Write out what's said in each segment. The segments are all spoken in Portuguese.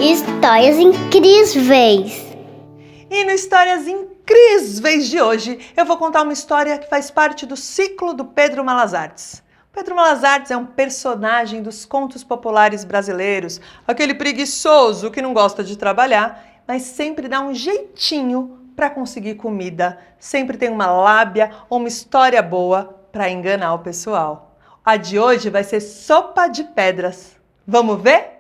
Histórias incríveis! E no Histórias Incríveis de hoje, eu vou contar uma história que faz parte do ciclo do Pedro Malas Artes. Pedro Malas Artes é um personagem dos contos populares brasileiros, aquele preguiçoso que não gosta de trabalhar, mas sempre dá um jeitinho para conseguir comida, sempre tem uma lábia ou uma história boa para enganar o pessoal. A de hoje vai ser Sopa de Pedras. Vamos ver?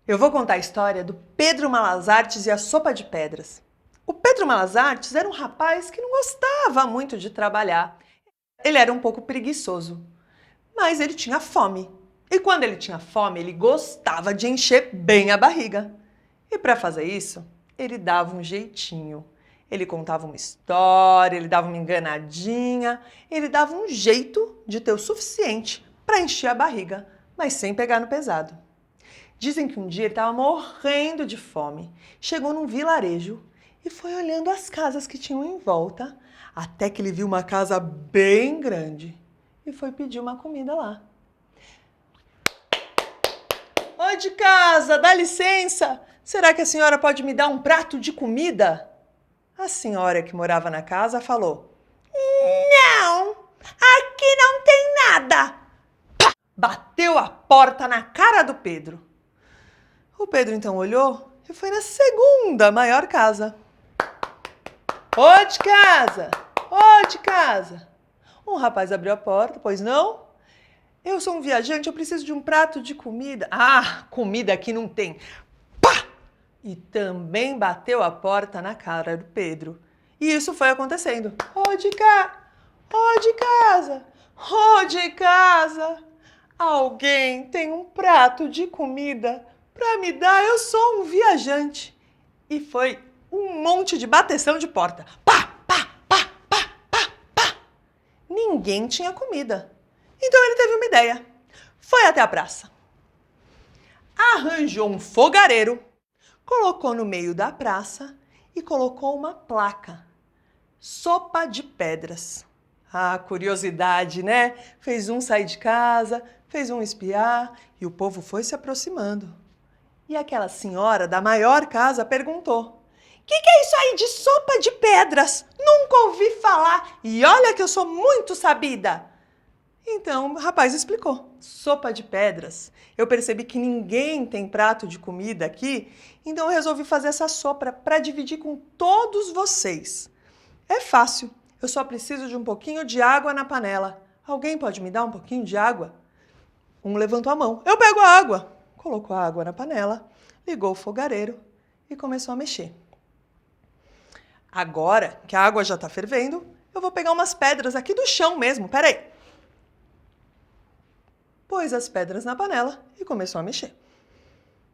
Eu vou contar a história do Pedro Malas Artes e a Sopa de Pedras. O Pedro Malas Artes era um rapaz que não gostava muito de trabalhar. Ele era um pouco preguiçoso, mas ele tinha fome. E quando ele tinha fome, ele gostava de encher bem a barriga. E para fazer isso, ele dava um jeitinho. Ele contava uma história, ele dava uma enganadinha, ele dava um jeito de ter o suficiente para encher a barriga, mas sem pegar no pesado. Dizem que um dia ele estava morrendo de fome, chegou num vilarejo e foi olhando as casas que tinham em volta, até que ele viu uma casa bem grande e foi pedir uma comida lá. Oi de casa, dá licença, será que a senhora pode me dar um prato de comida? A senhora que morava na casa falou: não, aqui não tem nada. Pá! Bateu a porta na cara do Pedro. O Pedro então olhou e foi na segunda maior casa. Ô de casa! Ô de casa! Um rapaz abriu a porta, pois não? Eu sou um viajante, eu preciso de um prato de comida. Ah, comida aqui não tem. Pá! E também bateu a porta na cara do Pedro. E isso foi acontecendo. Ô de casa! Ô de casa! Ô de casa! Alguém tem um prato de comida para me dar? Eu sou um viajante. E foi um monte de bateção de porta. Pá, pá, pá, pá, pá, pá. Ninguém tinha comida. Então ele teve uma ideia. Foi até a praça. Arranjou um fogareiro, colocou no meio da praça e colocou uma placa. Sopa de Pedras. Ah, curiosidade, né? Fez um sair de casa, fez um espiar e o povo foi se aproximando. E aquela senhora da maior casa perguntou: que é isso aí de sopa de pedras? Nunca ouvi falar e olha que eu sou muito sabida. Então o rapaz explicou: sopa de pedras. Eu percebi que ninguém tem prato de comida aqui, então eu resolvi fazer essa sopa para dividir com todos vocês. É fácil, eu só preciso de um pouquinho de água na panela. Alguém pode me dar um pouquinho de água? Um levantou a mão: eu pego a água. Colocou a água na panela, ligou o fogareiro e começou a mexer. Agora que a água já está fervendo, eu vou pegar umas pedras aqui do chão mesmo, peraí. Pôs as pedras na panela e começou a mexer.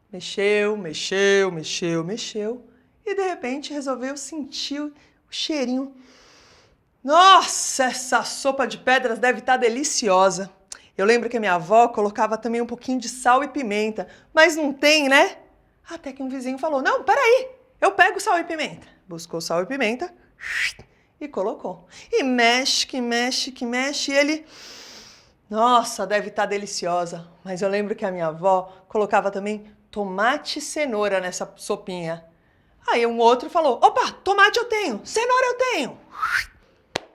Mexeu, mexeu, mexeu, mexeu e de repente resolveu sentir o cheirinho. Nossa, essa sopa de pedras deve estar deliciosa. Eu lembro que a minha avó colocava também um pouquinho de sal e pimenta, mas não tem, né? Até que um vizinho falou: não, peraí, eu pego sal e pimenta. Buscou sal e pimenta e colocou. E mexe, que mexe, que mexe, e ele... Nossa, deve estar deliciosa. Mas eu lembro que a minha avó colocava também tomate e cenoura nessa sopinha. Aí um outro falou: opa, tomate eu tenho, cenoura eu tenho.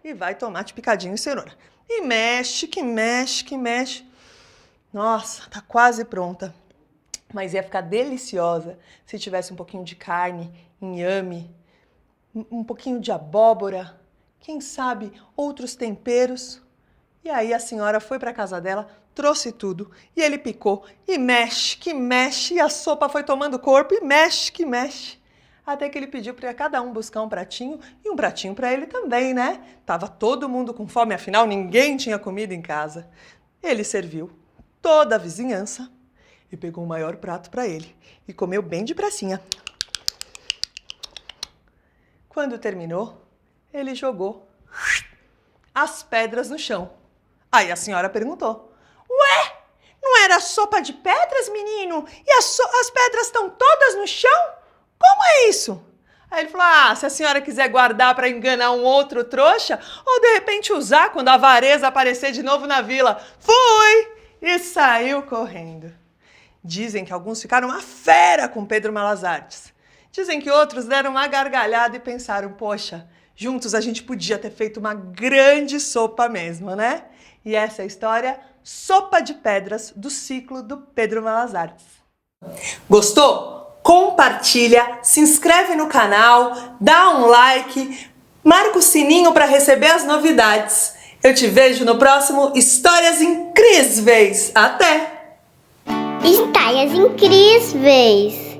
E vai tomate picadinho e cenoura. E mexe, que mexe, que mexe. Nossa, tá quase pronta. Mas ia ficar deliciosa se tivesse um pouquinho de carne, inhame, um pouquinho de abóbora, quem sabe outros temperos. E aí a senhora foi para a casa dela, trouxe tudo e ele picou e mexe, que mexe, e a sopa foi tomando corpo e mexe, que mexe. Até que ele pediu para cada um buscar um pratinho e um pratinho para ele também, né? Tava todo mundo com fome, afinal ninguém tinha comida em casa. Ele serviu toda a vizinhança e pegou o maior prato para ele e comeu bem depressinha. Quando terminou, ele jogou as pedras no chão. Aí a senhora perguntou: ué, não era sopa de pedras, menino? E as pedras estão todas no chão? Como é isso? Aí ele falou: ah, se a senhora quiser guardar para enganar um outro trouxa, ou de repente usar quando a avareza aparecer de novo na vila. Fui! E saiu correndo. Dizem que alguns ficaram uma fera com Pedro Malas Artes. Dizem que outros deram uma gargalhada e pensaram, poxa, juntos a gente podia ter feito uma grande sopa mesmo, né? E essa é a história Sopa de Pedras do ciclo do Pedro Malas Artes. Gostou? Compartilha, se inscreve no canal, dá um like, marca o sininho para receber as novidades. Eu te vejo no próximo Histórias Incríveis. Até! Histórias Incríveis!